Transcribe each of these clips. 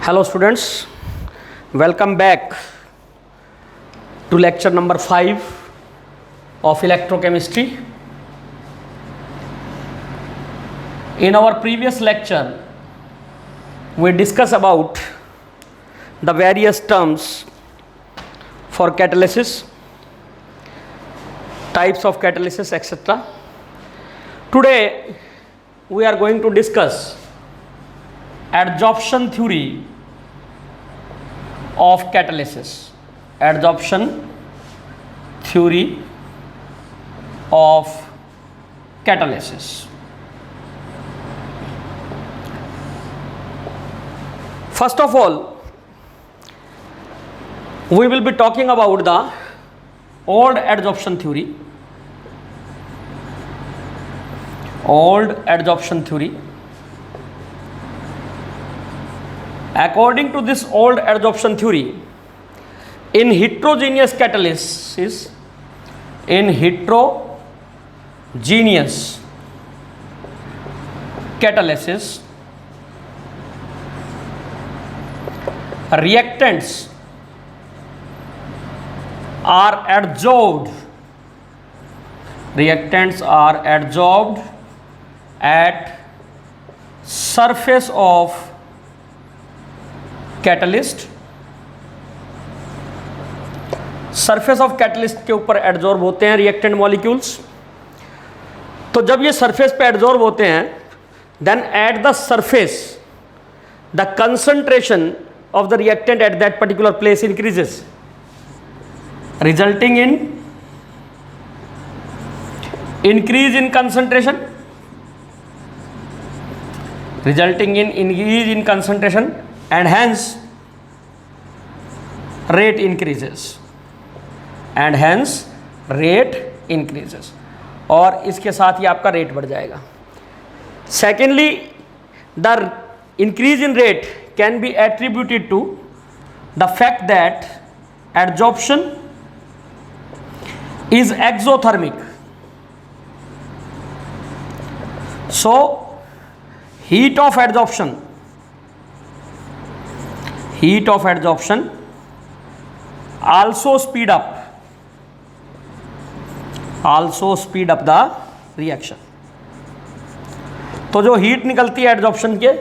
Hello students, welcome back to lecture number 5 of electrochemistry. In our previous lecture, we discussed about the various terms for catalysis, types of catalysis, etc. Today, we are going to discuss adsorption theory of catalysis. Adsorption theory of catalysis. First of all, we will be talking about the old adsorption theory. Old adsorption theory. According to this old adsorption theory, in heterogeneous catalysis, reactants are adsorbed. Reactants are adsorbed at surface of catalyst. Surface of catalyst के ऊपर adsorb होते हैं reactant molecules. तो जब ये surface पे adsorb होते हैं, then at the surface the concentration of the reactant at that particular place increases, resulting in increase in concentration, and hence rate increases. और इसके साथ ही आपका रेट बढ़ जाएगा. Secondly, the increase in rate can be attributed to the fact that adsorption is exothermic. So heat of adsorption also speed up the reaction. तो जो heat निकलती है एडजॉर्प्शन के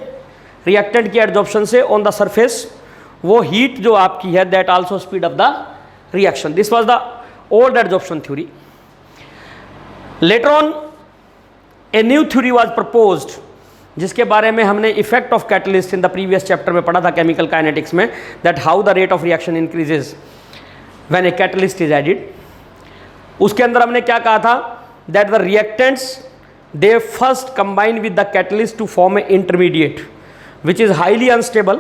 रिएक्टेंट के एडजॉर्प्शन से ऑन द सरफेस, वो heat जो आपकी है that also speed up the reaction. This was the old adsorption theory. Later on a new theory was proposed, जिसके बारे में हमने effect of catalyst in the previous chapter में पढ़ा था केमिकल काइनेटिक्स में, that how the rate of reaction increases when a catalyst is added. उसके अंदर हमने क्या कहा था, that the reactants they first combine with the catalyst to form a intermediate which is highly unstable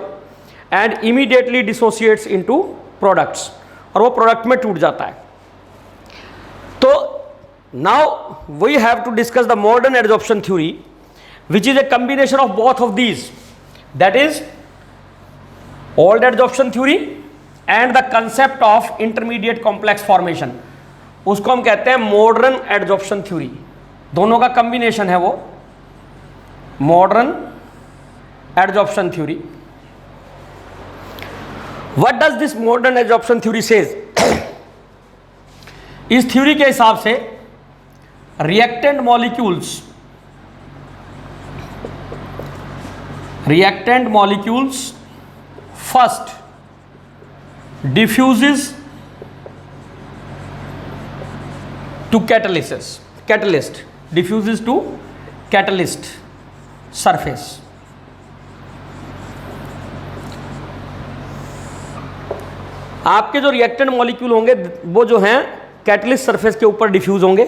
and immediately dissociates into products, और वो product में टूट जाता है. तो now we have to discuss the modern adsorption theory, which is a combination of both of these, that is old adsorption theory and the concept of intermediate complex formation. उसको हम कहते हैं modern adsorption theory. दोनों का combination है वो modern adsorption theory. What does this modern adsorption theory says? इस theory के हिसाब से reactant molecules first diffuses to catalyst surface. आपके जो रिएक्टेंट मॉलिक्यूल होंगे वो जो हैं कैटलिस्ट सरफेस के ऊपर डिफ्यूज होंगे.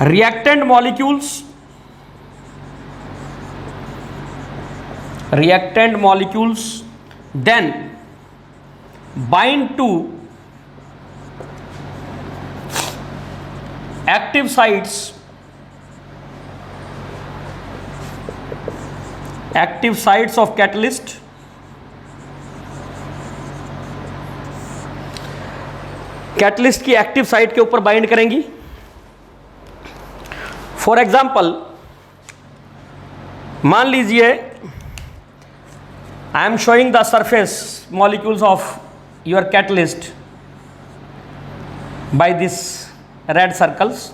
Reactant molecules then bind to active sites of catalyst catalyst की एक्टिव साइट के ऊपर बाइंड करेंगी. फॉर एग्जाम्पल मान लीजिए I am showing the surface molecules of your catalyst by this red circles.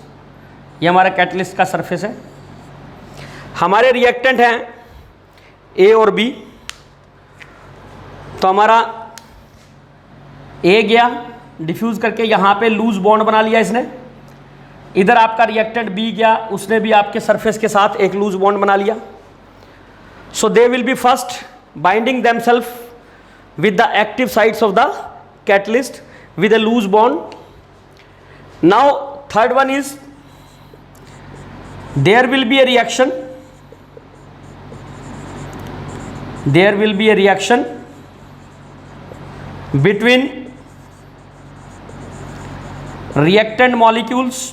ये हमारा कैटलिस्ट का सरफेस है, हमारे रिएक्टेंट हैं ए और बी। तो हमारा ए गया डिफ्यूज करके, यहाँ पे लूज बॉन्ड बना लिया इसने। इधर आपका रिएक्टेंट बी गया, उसने भी आपके सरफेस के साथ एक लूज बॉन्ड बना लिया। So they will be first binding themself with the active sides of the catalyst with a loose bond. Now third one is there will be a reaction, there will be a reaction between reactant molecules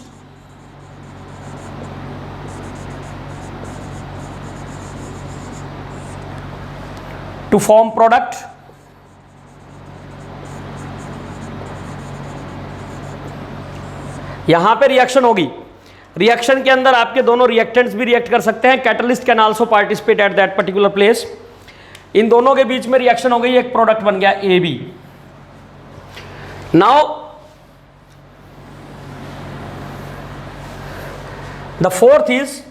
to form product. यहां पे reaction होगी, reaction के अंदर आपके दोनों reactants भी react कर सकते हैं, catalyst can also participate at that particular place. इन दोनों के बीच में रिएक्शन हो गई, एक प्रोडक्ट बन गया A B. Now the fourth is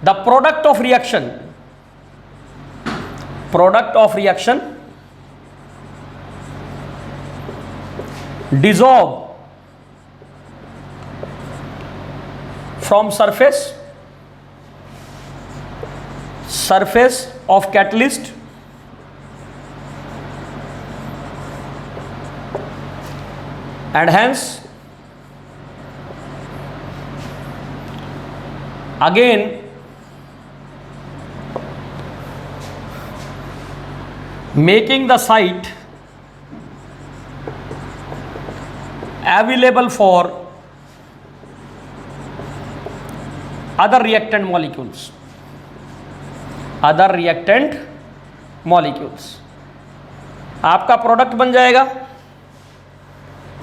the product of reaction, product of reaction dissolve from surface of catalyst and hence again making the site available for other reactant molecules, other reactant molecules। आपका product बन जाएगा।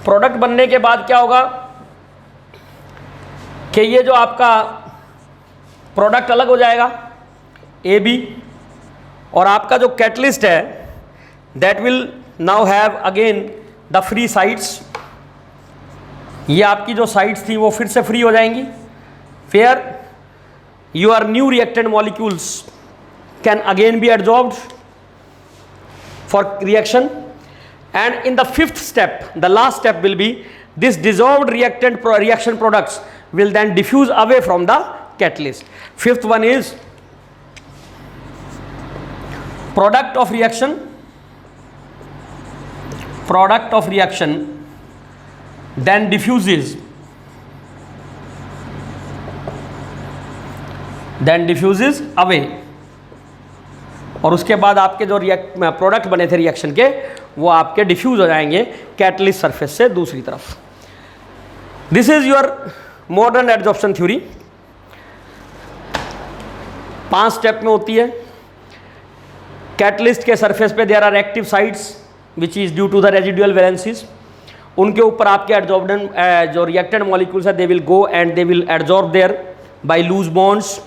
Product बनने के बाद क्या होगा कि ये जो आपका प्रोडक्ट अलग हो जाएगा ए बी, और आपका जो कैटलिस्ट है that will now have again the free sides. ये आपकी जो साइड्स थी वो फिर से फ्री हो जाएंगी, where your new reactant molecules can again be adsorbed for reaction, and in the fifth step, the last step will be this dissolved reaction products will then diffuse away from the catalyst. Fifth one is product of reaction, product of reaction then diffuses away, और उसके बाद आपके जो product बने थे reaction के वो आपके डिफ्यूज हो जाएंगे कैटलिस्ट सरफेस से दूसरी तरफ। This is your modern adsorption theory. 5 step में होती है। कैटलिस्ट के सरफेस पे there are active sides which is due to the residual valencies. उनके ऊपर आपके एडजॉर्बेंट जो रिएक्टेंट मॉलिक्यूल्स है they will go and they will adsorb thereby loose bonds.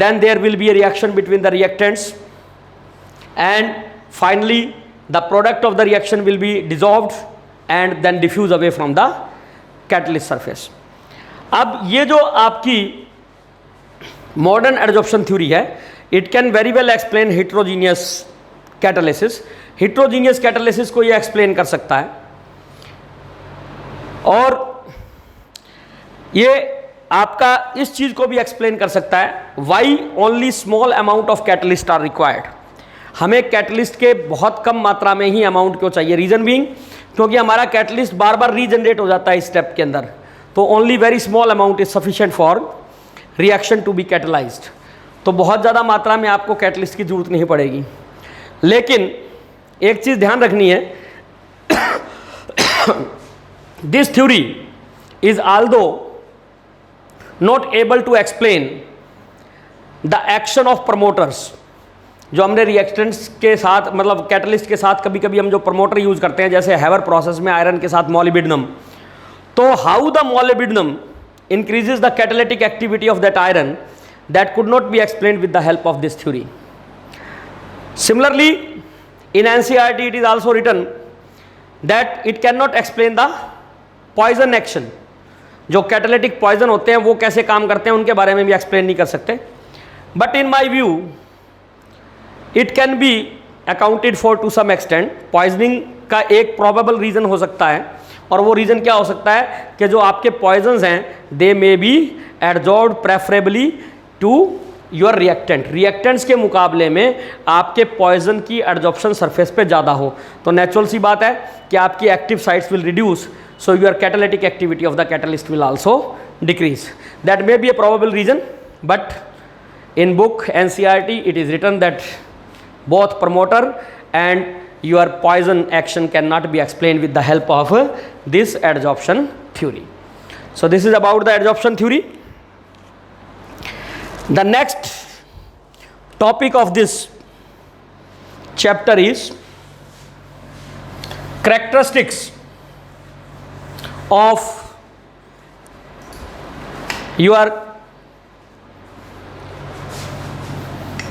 Then there will be a reaction between the reactants, and finally the product of the reaction will be dissolved and then diffuse away from the catalyst surface. अब ये जो आपकी modern adsorption theory है, it can very well explain heterogeneous catalysis. Heterogeneous catalysis को ये explain कर सकता है, और ये आपका इस चीज को भी एक्सप्लेन कर सकता है why only small amount of catalyst are required. हमें कैटलिस्ट के बहुत कम मात्रा में ही अमाउंट क्यों चाहिए। रीजन बीइंग क्योंकि हमारा कैटलिस्ट बार बार रीजनरेट हो जाता है इस स्टेप के अंदर, तो only very small amount is sufficient for reaction to be catalysed. तो बहुत ज़्यादा मात्रा में आपको कैटलिस्ट की जरूरत नहीं पड़ेगी। लेकिन एक चीज़ ध्यान रखनी है, this theory is Aldous not able to explain the action of promoters। जो हमने रिएक्टेंट्स के साथ मतलब कैटलिस्ट के साथ कभी कभी हम जो प्रमोटर यूज करते हैं, जैसे हैवर प्रोसेस में आयरन के साथ मोलिबिडिनम, तो how the molybdenum increases the catalytic activity of that iron, that could not be explained with the help of this theory. Similarly, in NCERT it is also written that it cannot explain the poison action. जो catalytic poison होते हैं वो कैसे काम करते हैं उनके बारे में भी एक्सप्लेन नहीं कर सकते. But in my view it can be accounted for to some extent. Poisoning का एक प्रोबेबल रीज़न हो सकता है, और वो रीज़न क्या हो सकता है कि जो आपके पॉइजन्स हैं they may be adsorbed preferably to your reactant. Reactants के मुकाबले में आपके पॉइजन की एडजॉर्प्शन सरफेस पे ज़्यादा हो, तो नेचुरल सी बात है कि आपकी active sites will reduce, so your catalytic activity of the catalyst will also decrease. That may be a probable reason, but in book NCERT it is written that both promoter and your poison action cannot be explained with the help of this adsorption theory. So this is about the adsorption theory. The next topic of this chapter is characteristics of your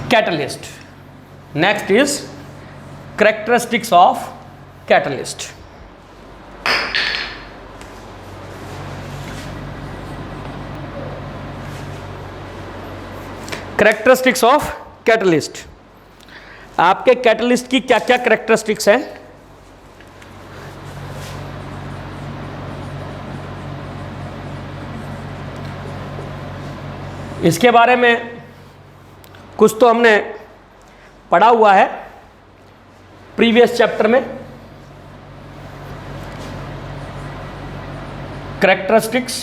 catalyst. Next is characteristics of catalyst. Characteristics of catalyst. आपके catalyst की क्या क्या characteristics हैं? इसके बारे में कुछ तो हमने पढ़ा हुआ है प्रीवियस चैप्टर में. Characteristics,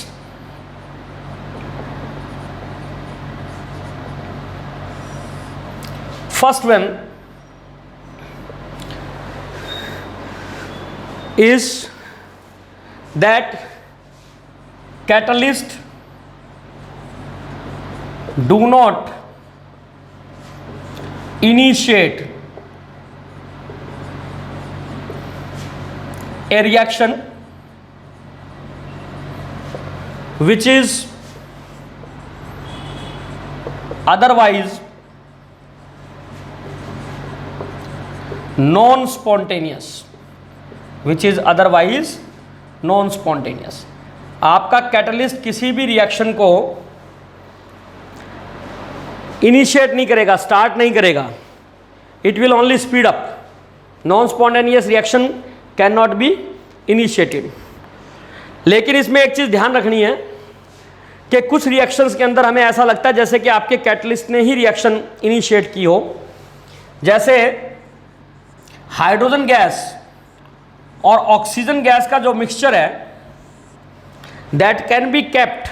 first one is that catalyst do not initiate a reaction which is otherwise non-spontaneous, which is otherwise non-spontaneous. आपका कैटलिस्ट किसी भी रिएक्शन को इनिशिएट नहीं करेगा, स्टार्ट नहीं करेगा. It will only speed up. Non spontaneous reaction can not be initiated. लेकिन इसमें एक चीज़ ध्यान रखनी है कि कुछ रिएक्शंस के अंदर हमें ऐसा लगता है जैसे कि आपके कैटलिस्ट ने ही रिएक्शन इनिशिएट की हो. जैसे हाइड्रोजन गैस और ऑक्सीजन गैस का जो मिक्सचर है that can be kept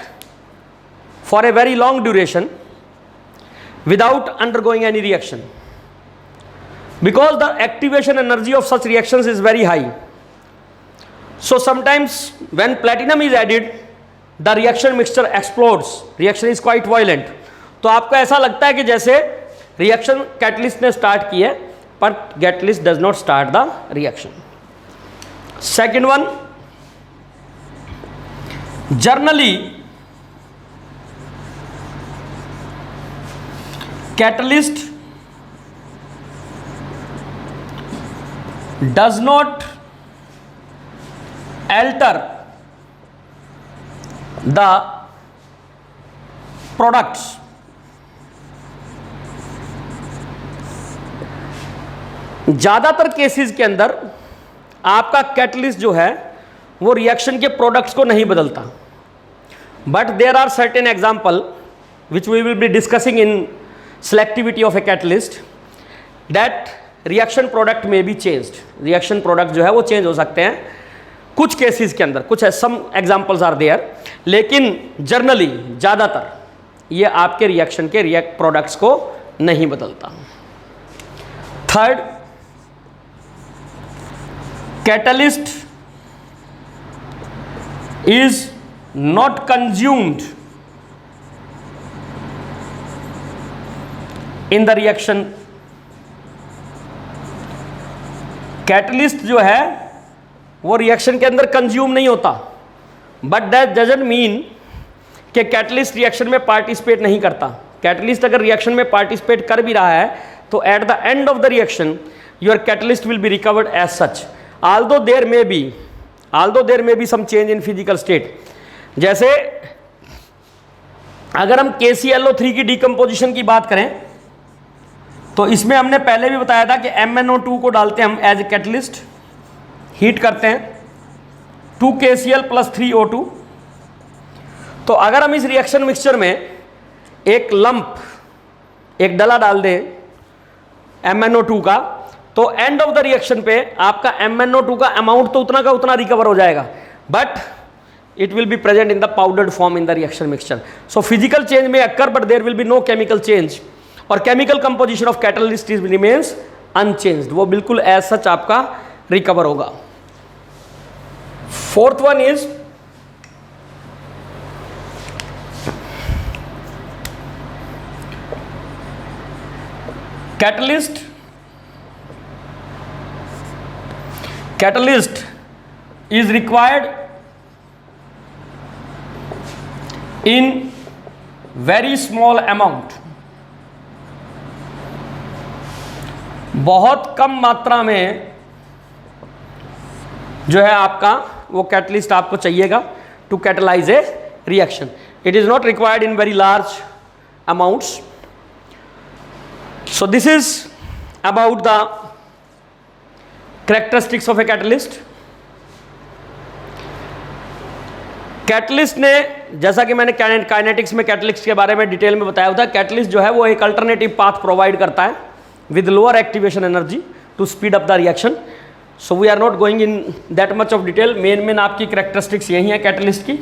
for a very long duration without undergoing any reaction, because the activation energy of such reactions is very high. So sometimes when platinum is added the reaction mixture explodes, reaction is quite violent. तो आपको ऐसा लगता है कि जैसे reaction catalyst ने start की है, पर catalyst does not start the reaction. Second one, generally catalyst does not alter the products. ज़्यादातर केसेस के अंदर आपका कैटलिस्ट जो है वो रिएक्शन के प्रोडक्ट्स को नहीं बदलता. But there are certain example which we will be discussing in selectivity of a catalyst that reaction product may be changed. reaction product जो है वो चेंज हो सकते हैं कुछ केसेस के अंदर, कुछ सम एग्जांपल्स आर देयर, लेकिन जनरली ज़्यादातर ये आपके रिएक्शन के प्रोडक्ट्स को नहीं बदलता. Third, catalyst is not consumed in the reaction. Catalyst जो है वो रिएक्शन के अंदर कंज्यूम नहीं होता, बट दैट डजंट मीन कि कैटलिस्ट रिएक्शन में पार्टिसिपेट नहीं करता. कैटलिस्ट अगर रिएक्शन में पार्टिसिपेट कर भी रहा है तो at the end of the reaction your catalyst will be recovered as such, although there may be some change in physical state। जैसे अगर हम KClO3 की डिकम्पोजिशन की बात करें तो इसमें हमने पहले भी बताया था कि MnO2 को डालते हैं हम एज ए कैटलिस्ट, हीट करते हैं 2KCl + 3O2। तो अगर हम इस रिएक्शन मिक्सचर में एक लंप, एक डला डाल दें MnO2 का, तो एंड ऑफ द रिएक्शन पे आपका MnO2 का अमाउंट तो उतना का उतना रिकवर हो जाएगा, but it will be present in the powdered form in the reaction mixture। So physical change may occur but there will be no chemical change, और chemical composition of catalyst remains unchanged, वो बिल्कुल as such आपका recover होगा। Fourth one is catalyst is required in very small amount, बहुत कम मात्रा में जो है आपका वो कैटलिस्ट आपको चाहिएगा to catalyse a reaction. It is not required in very large amounts. So this is about the characteristics of a catalyst. Catalyst ने, जैसा कि मैंने काइनेटिक्स में कैटलिस्ट के बारे में डिटेल में बताया था, कैटलिस्ट जो है वो एक अल्टरनेटिव पाथ प्रोवाइड करता है with lower activation energy to speed up the reaction. So we are not going in that much of detail. Main आपकी कैरेक्टरिस्टिक्स यही है कैटलिस्ट की।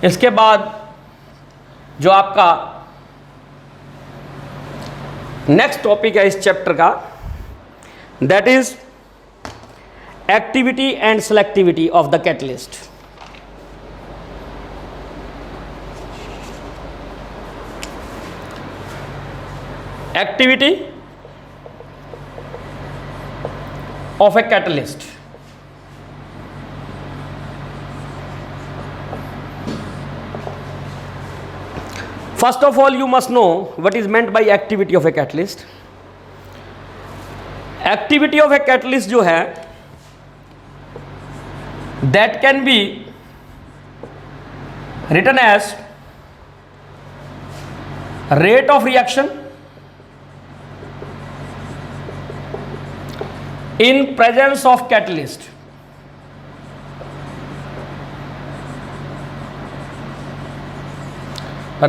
इसके बाद जो आपका नेक्स्ट टॉपिक है इस चैप्टर का, that is activity and selectivity of the catalyst. Activity of a catalyst। First of all, you must know what is meant by activity of a catalyst। Activity of a catalyst जो है that can be written as rate of reaction in presence of catalyst।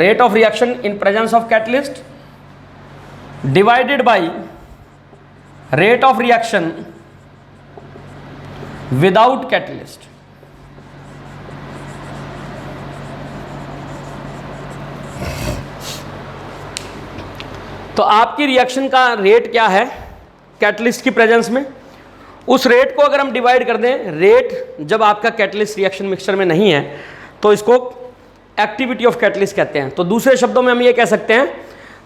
Rate of reaction in presence of catalyst divided by rate of reaction without catalyst। तो आपकी reaction का rate क्या है catalyst की presence में, उस रेट को अगर हम डिवाइड कर दें, रेट जब आपका कैटलिस्ट रिएक्शन मिक्सचर में नहीं है तो इसको एक्टिविटी ऑफ कैटलिस्ट कहते हैं। तो दूसरे शब्दों में हम ये कह सकते हैं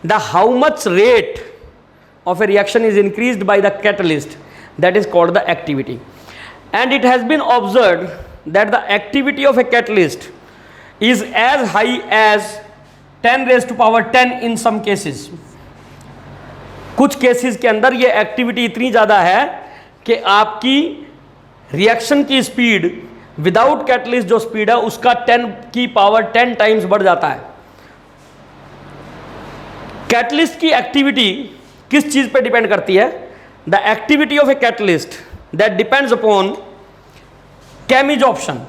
the how much rate of a reaction is increased by the catalyst, that is called the activity. And it has been observed that the activity of a catalyst is as high as 10⁻10 in some cases. कुछ cases के अंदर ये activity इतनी ज़्यादा है कि आपकी reaction की स्पीड विदाउट कैटलिस्ट जो स्पीड है उसका 10⁻10 टाइम्स बढ़ जाता है। कैटलिस्ट की एक्टिविटी किस चीज पे डिपेंड करती है? The activity of a catalyst that depends upon chemisorption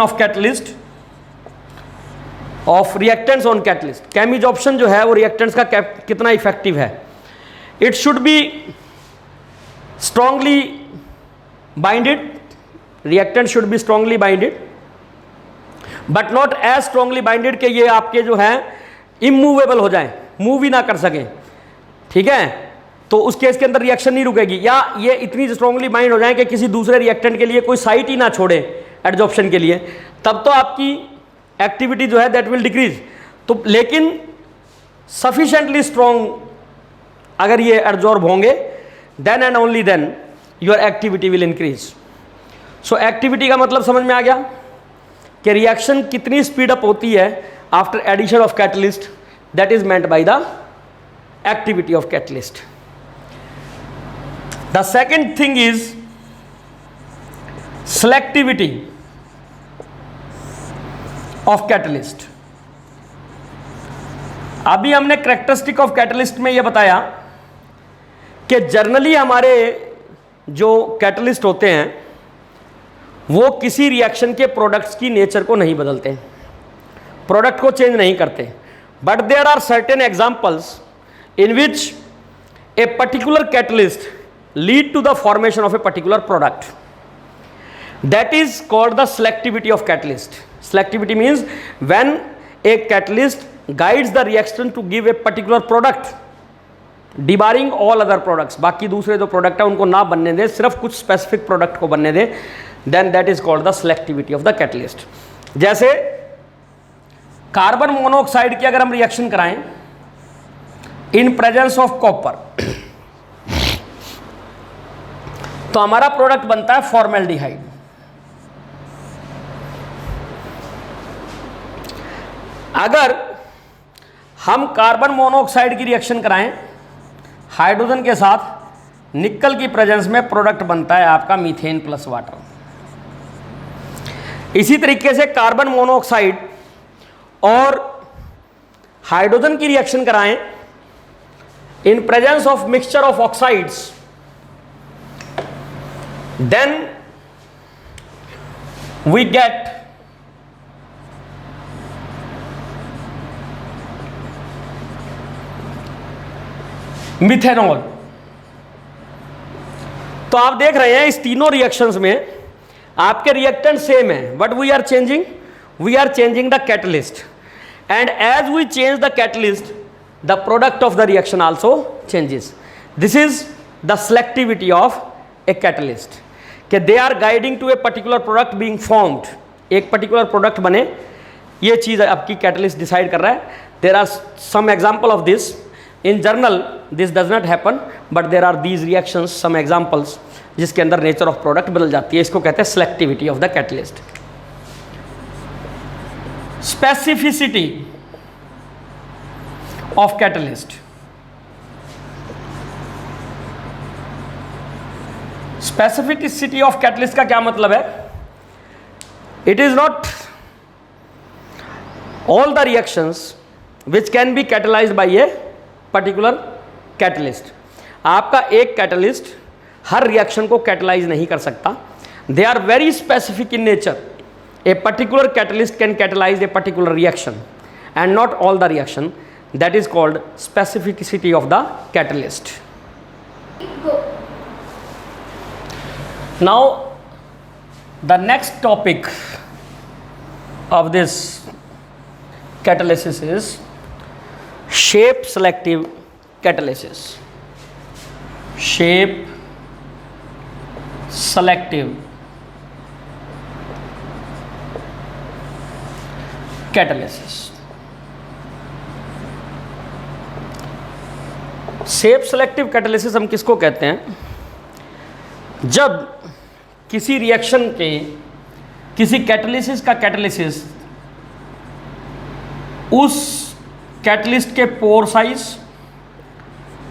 of catalyst of reactants on catalyst. Chemisorption जो है वो रिएक्टेंट्स का कितना इफेक्टिव है। It should be strongly binded, reactant should be strongly binded but not as strongly binded कि ये आपके जो है इमूवेबल हो जाएं, मूव ही ना कर सकें, ठीक है। तो उस केस के अंदर रिएक्शन नहीं रुकेगी, या ये इतनी स्ट्रांगली बाइंड हो जाए कि किसी दूसरे रिएक्टेंट के लिए कोई साइट ही ना छोड़े एडजॉर्प्शन के लिए, तब तो आपकी एक्टिविटी जो है दैट विल डिक्रीज। तो लेकिन सफिशिएंटली स्ट्रॉन्ग अगर ये एडजॉर्ब होंगे then and only then your activity will increase. So activity का मतलब समझ में आ गया कि रिएक्शन कितनी स्पीड अप होती है after addition of catalyst, that is meant by the activity of catalyst. The second thing is selectivity of catalyst. अभी हमने कैरेक्टरिस्टिक ऑफ कैटलिस्ट में यह बताया कि जनरली हमारे जो कैटलिस्ट होते हैं वो किसी रिएक्शन के प्रोडक्ट्स की नेचर को नहीं बदलते, प्रोडक्ट को चेंज नहीं करते, but there are certain examples in which a particular catalyst lead to the formation of a particular product. That is called the selectivity of catalyst. Selectivity means when a catalyst guides the reaction to give a particular product, debarring all other products. बाकी दूसरे जो product है उनको ना बनने दे, सिर्फ कुछ specific product को बनने दे, then that is called the selectivity of the catalyst. जैसे कार्बन मोनोऑक्साइड की अगर हम रिएक्शन कराएं इन प्रेजेंस ऑफ कॉपर, तो हमारा प्रोडक्ट बनता है फॉर्मेल्डिहाइड. अगर हम कार्बन मोनोऑक्साइड की रिएक्शन कराएं हाइड्रोजन के साथ निकल की प्रेजेंस में, प्रोडक्ट बनता है आपका मीथेन प्लस वाटर. इसी तरीके से कार्बन मोनोऑक्साइड और हाइड्रोजन की रिएक्शन कराएं in presence of mixture of oxides, then we get methanol. तो आप देख रहे हैं इस तीनों रिएक्शंस में आपके रिएक्टेंट सेम है, but we are changing the catalyst, and as we change the catalyst the product of the reaction also changes. This is the selectivity of a catalyst, कि they are guiding to a particular product being formed. एक particular product बने, ये चीज आपकी catalyst decide कर रहा है. There are some example of this. In general this does not happen, but there are these reactions, some examples जिसके अंदर नेचर ऑफ प्रोडक्ट बदल जाती है. इसको कहते हैं selectivity of the catalyst. Specificity of catalyst. Specificity of catalyst का क्या मतलब है? It is not all the reactions which can be catalysed by a particular catalyst. आपका एक कैटलिस्ट हर रिएक्शन को कैटलाइज नहीं कर सकता. They are very specific in nature. A particular catalyst can catalyse a particular reaction and not all the reaction. That is called specificity of the catalyst. Now the next topic of this catalysis is shape selective catalysis. Shape selective catalysis. Shape selective catalysis हम किसको कहते हैं? जब किसी reaction के किसी catalysis का catalysis उस कैटलिस्ट के pore size,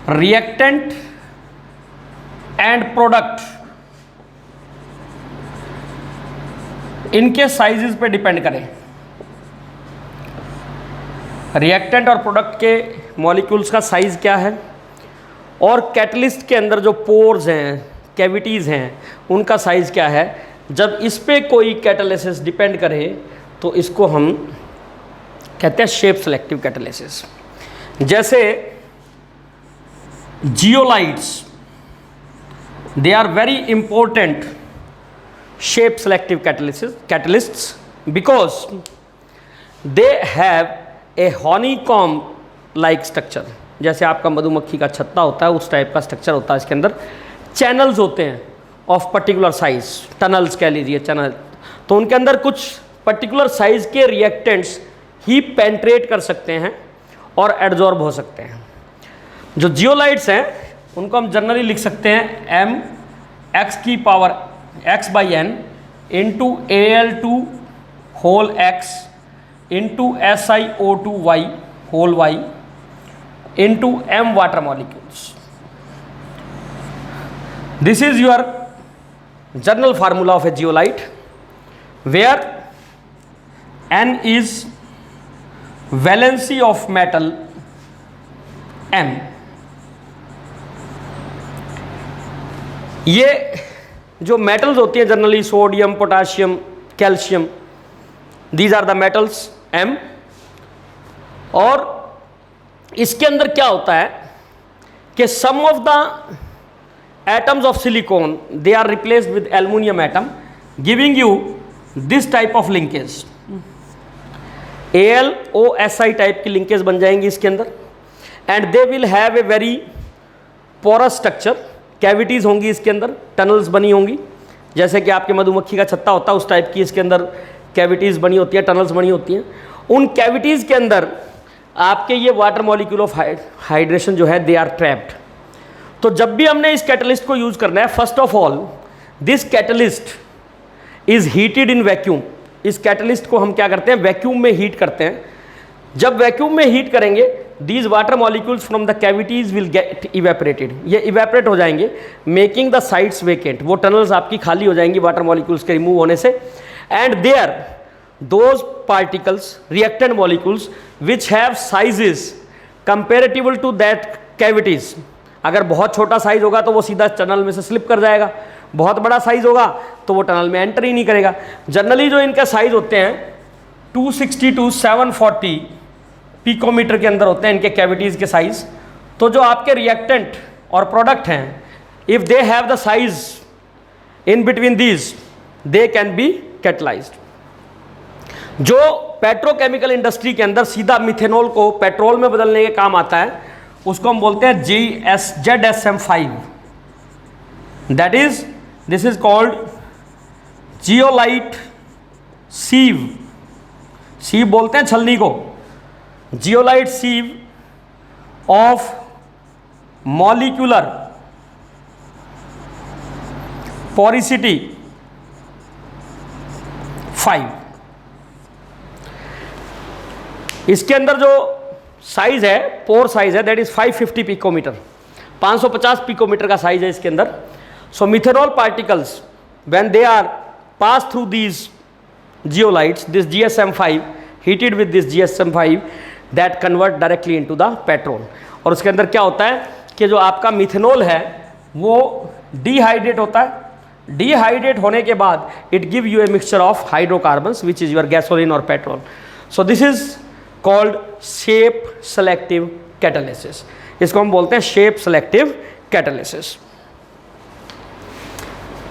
reactant and product, इनके साइजेस पे डिपेंड करें. रिएक्टेंट और प्रोडक्ट के मॉलिक्यूल्स का साइज क्या है और कैटलिस्ट के अंदर जो पोर्स हैं, कैविटीज़ हैं, उनका साइज़ क्या है. जब इस पे कोई कैटालिसिस डिपेंड करे तो इसको हम कहते हैं शेप सेलेक्टिव कैटालिसिस. जैसे zeolites, they are very important shape selective catalysts because they have a honeycomb like structure. जैसे आपका मधुमक्खी का छत्ता होता है उस टाइप का स्ट्रक्चर होता है. इसके अंदर चैनल्स होते हैं ऑफ पर्टिकुलर साइज, टनल्स कह लीजिए चैनल. तो उनके अंदर कुछ पर्टिकुलर साइज के रिएक्टेंट्स ही पेंट्रेट कर सकते हैं और एड्जॉर्ब हो सकते हैं. जो जियोलाइट्स हैं उनको हम जनरली लिख सकते हैं m x की power x/n into Al2 whole x into SiO2y whole y into m water molecules. This is your general formula of a zeolite, where n is valency of metal m. ये जो metals होती हैं generally sodium, potassium, calcium, these are the metals m. और इसके अंदर क्या होता है कि some of the atoms of silicon they are replaced with aluminium atom, giving you this type of linkage. AlOSi type की लिंकेज बन जाएंगी इसके अंदर, and they will have a very porous structure. Cavities होंगी इसके अंदर, टनल्स बनी होंगी, जैसे कि आपके मधुमक्खी का छत्ता होता है उस टाइप की इसके अंदर कैविटीज़ बनी होती हैं, टनल्स बनी होती हैं. उन कैविटीज़ के अंदर आपके ये वाटर मॉलिक्यूल ऑफ हाइड्रेशन जो है दे आर ट्रैप्ड. तो जब भी हमने इस कैटलिस्ट को यूज़ करना है, first of all this catalyst is heated in vacuum. इस कैटलिस्ट को हम क्या करते हैं, वैक्यूम में हीट करते हैं. जब वैक्यूम में हीट करेंगे, these water molecules from the cavities will get evaporated. ये इवेपरेट हो जाएंगे, मेकिंग द साइड्स वेकेंट. वो टनल्स आपकी खाली हो जाएंगी वाटर मॉलिक्यूल्स के रिमूव होने से. And there those particles, reactant molecules which have sizes comparable to that cavities. अगर बहुत छोटा साइज होगा तो वो सीधा टनल में से स्लिप कर जाएगा, बहुत बड़ा साइज होगा तो वो टनल में एंटर ही नहीं करेगा. जनरली जो इनका साइज होते हैं 260 to 740 पिकोमीटर के अंदर होते हैं इनके कैविटीज़ के साइज. तो जो आपके रिएक्टेंट और प्रोडक्ट हैं, if they have the size in between these, they can be catalysed. जो पेट्रोकेमिकल इंडस्ट्री के अंदर सीधा मिथेनॉल को पेट्रोल में बदलने के काम आता है, उसको हम बोलते हैं ZSM5. That is, this is called zeolite sieve. Sieve बोलते हैं छलनी को. Zeolite sieve of molecular porosity 5. इसके अंदर जो साइज है, पोर साइज है, दैट इज 550 पिकोमीटर. 550 पिकोमीटर का साइज है इसके अंदर. So methanol particles when they are pass through these zeolites, this GSM5 heated with this GSM5, that convert directly into the petrol. और उसके अंदर क्या होता है कि जो आपका मिथेनॉल है वो डिहाइड्रेट होता है. डिहाइड्रेट होने के बाद it give you a mixture of hydrocarbons which is your gasoline और petrol. So this is called shape selective catalysis. इसको हम बोलते हैं shape selective catalysis.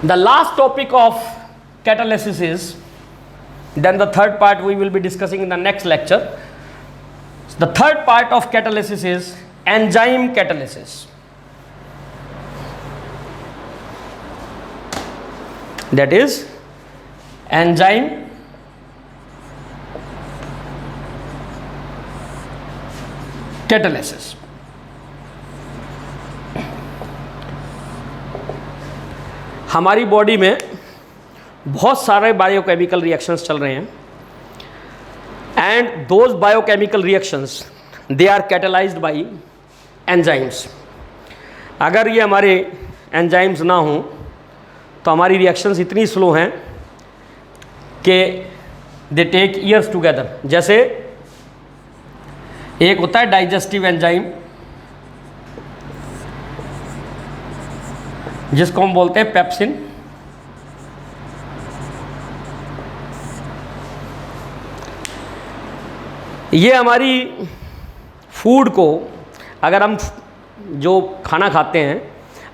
The last topic of catalysis is, then the third part we will be discussing in the next lecture. The third part of catalysis is enzyme catalysis. That is enzyme catalysis. हमारी body में बहुत सारे biochemical reactions चल रहे हैं, and those biochemical reactions they are catalysed by enzymes. अगर ये हमारे एंजाइम्स ना हों तो हमारी रिएक्शंस इतनी स्लो हैं कि दे टेक ईयर्स टुगेदर. जैसे एक होता है डाइजेस्टिव एंजाइम, जिसको हम बोलते हैं पेप्सिन. ये हमारी फूड को, अगर हम जो खाना खाते हैं,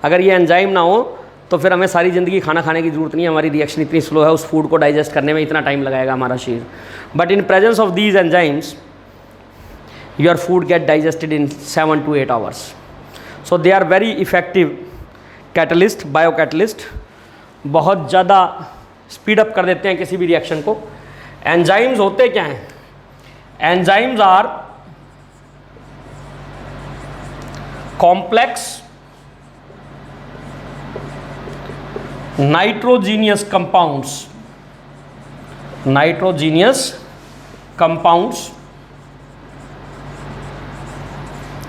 अगर ये एंजाइम ना हो तो फिर हमें सारी ज़िंदगी खाना खाने की ज़रूरत नहीं है. हमारी रिएक्शन इतनी स्लो है, उस फूड को डाइजेस्ट करने में इतना टाइम लगाएगा हमारा शरीर. But in presence of these enzymes your food get digested in 7 to 8 hours. So they are very effective catalyst, bio catalyst. बहुत ज़्यादा स्पीड अप कर देते हैं किसी भी रिएक्शन को. एंजाइम्स होते क्या हैं? Enzymes are complex nitrogenous compounds. Nitrogenous compounds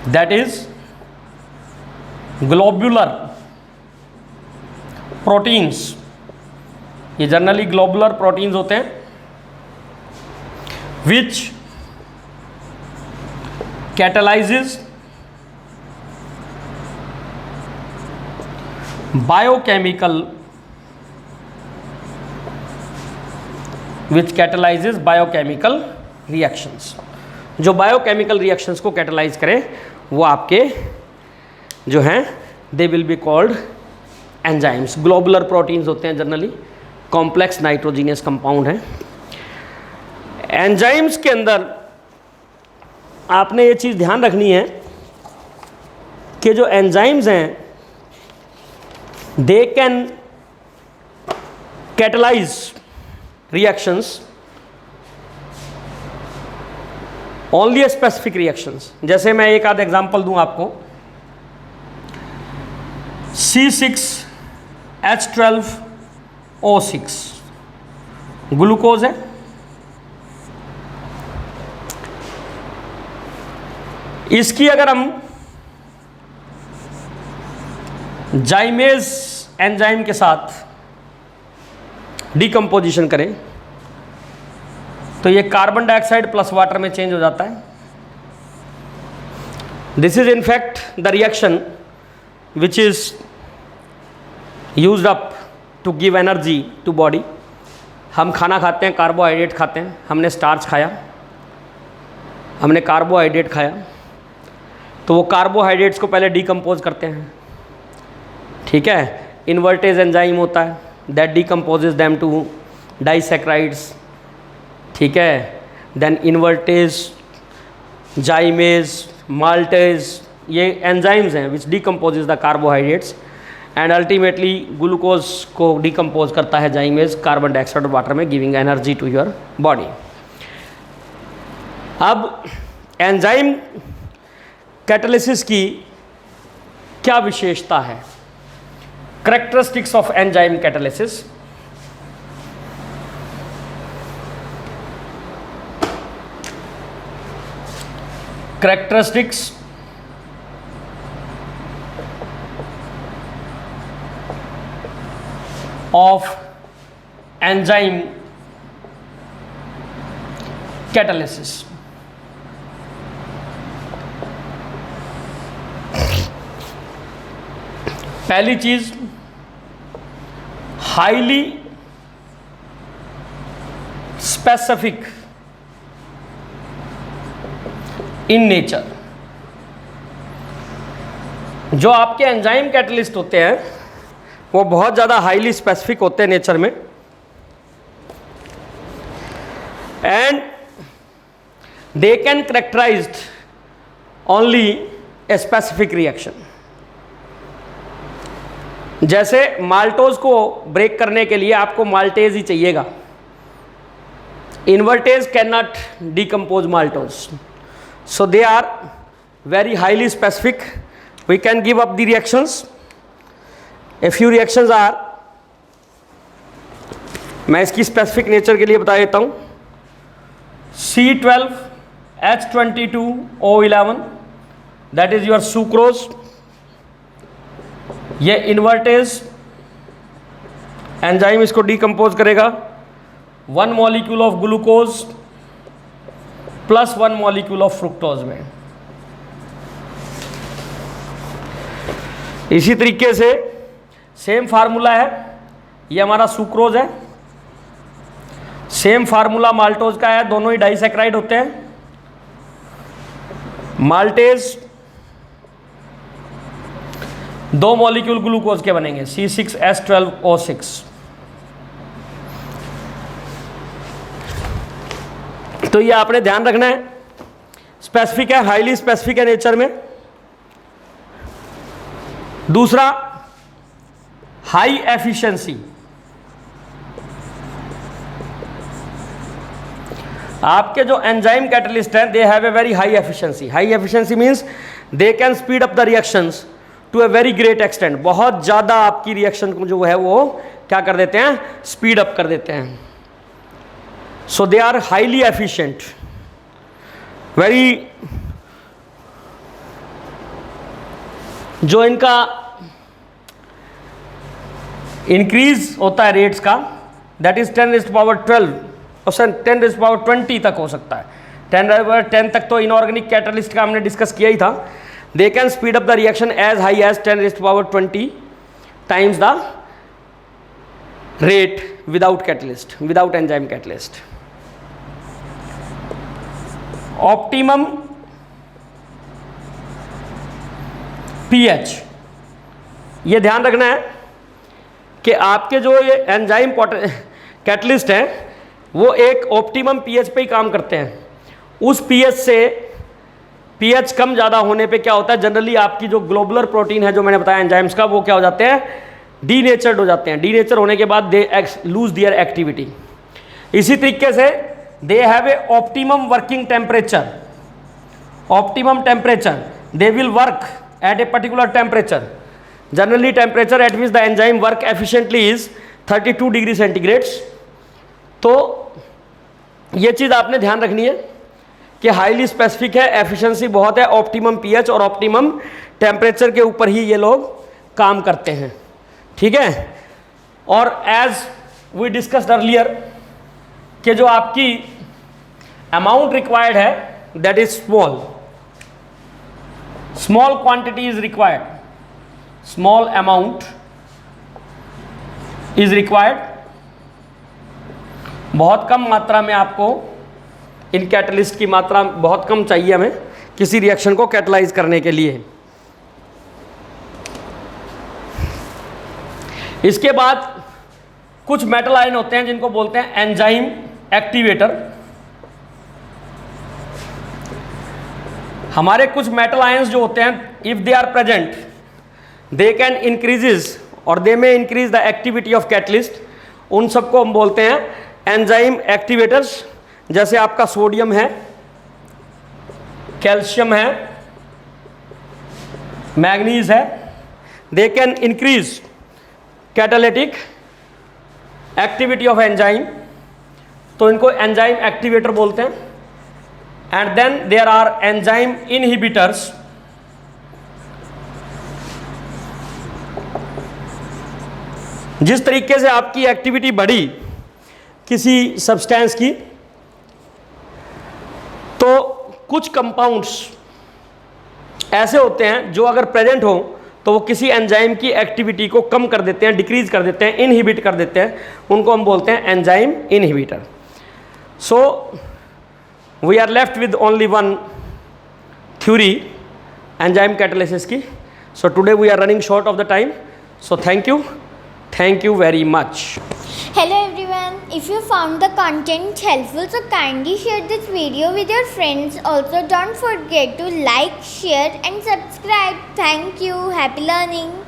that is globular proteins. ये जनरली ग्लोबुलर प्रोटीन्स होते हैं विच कैटलाइजेस बायोकेमिकल रिएक्शंस। जो बायोकेमिकल रिएक्शंस को कैटलाइज करें वो आपके जो हैं they will be called enzymes. Globular proteins होते हैं जनरली, कॉम्प्लेक्स नाइट्रोजीनियस कंपाउंड हैं। एंजाइम्स के अंदर आपने ये चीज़ ध्यान रखनी है कि जो एंजाइम्स हैं they can catalyse reactions only specific reactions. जैसे मैं एक आध एग्जांपल दूं आपको, C6H12O6 ग्लूकोज है, इसकी अगर हम जाइमेज एंजाइम के साथ डिकम्पोजिशन करें तो ये कार्बन डाइऑक्साइड प्लस वाटर में चेंज हो जाता है। This is in fact the reaction which is used up to give energy to body. हम खाना खाते हैं, कार्बोहाइड्रेट खाते हैं, हमने स्टार्च खाया, हमने कार्बोहाइड्रेट खाया, तो वो कार्बोहाइड्रेट्स को पहले डिकम्पोज करते हैं, ठीक है। इन्वर्टेज एंजाइम होता है that decomposes them to disaccharides, ठीक है। देन इन्वर्टेज, जाइमेज, माल्टेज, ये एंजाइम्स हैं which decomposes the carbohydrates and ultimately glucose को डिकम्पोज करता है जाइमेज कार्बन डाइऑक्साइड और वाटर में, giving energy to your body. अब एंजाइम कैटालिसिस की क्या विशेषता है? Characteristics of enzyme catalysis. characteristics of enzyme catalysis। पहली चीज, हाईली स्पेसिफिक इन नेचर। जो आपके एंजाइम कैटलिस्ट होते हैं वो बहुत ज़्यादा हाईली स्पेसिफिक होते हैं नेचर में, and they can characterised only a specific reaction. जैसे माल्टोज को ब्रेक करने के लिए आपको माल्टेज ही चाहिएगा, invertase can not decompose maltose, so they are very highly specific. We can give up the reactions. A few reactions are, मैं इसकी स्पेसिफिक नेचर के लिए बता देता हूँ। C12H22O11 that is your sucrose, ये इन्वर्टेज एंजाइम इसको डिकम्पोज करेगा। 1 molecule of glucose plus 1 molecule of fructose में। इसी तरीके से सेम फार्मूला है, ये हमारा सुक्रोज है, सेम फार्मूला माल्टोज का है, दोनों ही डाइसैक्राइड होते हैं। माल्टेज 2 मॉलिक्यूल ग्लूकोज के बनेंगे, C6H12O6। तो ये आपने ध्यान रखना है, स्पेसिफिक है, हाईली स्पेसिफिक है नेचर में। दूसरा, हाई एफिशिएंसी। आपके जो एंजाइम कैटलिस्ट हैं they have a very high efficiency. High efficiency means they can speed up the reactions to a very great extent. बहुत ज़्यादा आपकी रिएक्शन को जो है वो क्या कर देते हैं, स्पीड अप कर देते हैं। So they are highly efficient, very जो इनका इंक्रीज होता है रेट्स का, दैट इज 10⁻12 और 10⁻20 तक हो सकता है। 10 तक तो इनऑर्गेनिक कैटलिस्ट का हमने डिस्कस किया ही था। They can speed up the reaction as high as 10⁻20 times the rate without catalyst, without enzyme catalyst. Optimum pH, ये ध्यान रखना है कि आपके जो ये एंजाइम कैटलिस्ट हैं वो एक ऑप्टिमम पीएच पे ही काम करते हैं। उस पीएच से पीएच कम ज़्यादा होने पे क्या होता है, जनरली आपकी जो ग्लोबुलर प्रोटीन है जो मैंने बताया एंजाइम्स का, वो क्या हो जाते हैं, डीनेचर्ड हो जाते हैं। डीनेचर होने के बाद दे लूज दियर एक्टिविटी। इसी तरीके से दे have A optimum working temperature. Optimum temperature, they will work at a particular temperature. Generally temperature at which the enzyme work efficiently is 32 degree centigrades. तो ये चीज़ आपने ध्यान रखनी है कि हाईली स्पेसिफिक है, एफिशिएंसी बहुत है, ऑप्टिमम पीएच और ऑप्टिमम टेम्परेचर के ऊपर ही ये लोग काम करते हैं, ठीक है। और एज वी डिस्कस्ड अर्लियर कि जो आपकी अमाउंट रिक्वायर्ड है that is small, small quantity is required, small amount is required. बहुत कम मात्रा में आपको इन कैटलिस्ट की मात्रा बहुत कम चाहिए हमें किसी रिएक्शन को कैटलाइज करने के लिए। इसके बाद कुछ मेटल आयन होते हैं जिनको बोलते हैं एंजाइम एक्टिवेटर। हमारे कुछ मेटल आयंस जो होते हैं, if they are present they can increases और दे में increase the activity of catalyst. उन सबको हम बोलते हैं एंजाइम एक्टिवेटर्स। जैसे आपका सोडियम है, कैल्शियम है, मैग्नीज है, they can increase catalytic activity of enzyme, तो इनको एंजाइम एक्टिवेटर बोलते हैं। And then there are enzyme inhibitors. जिस तरीके से आपकी एक्टिविटी बढ़ी किसी सब्सटेंस की, तो कुछ कंपाउंड्स ऐसे होते हैं जो अगर प्रेजेंट हो तो वो किसी एंजाइम की एक्टिविटी को कम कर देते हैं, डिक्रीज कर देते हैं, इनहिबिट कर देते हैं। उनको हम बोलते हैं enzyme inhibitor. So we are left with only one theory enzyme catalysis की। So today we are running short of the time, so thank you very much. Hello everyone, if you found the content helpful, so kindly share this video with your friends. Also don't forget to like, share and subscribe. Thank you. Happy learning.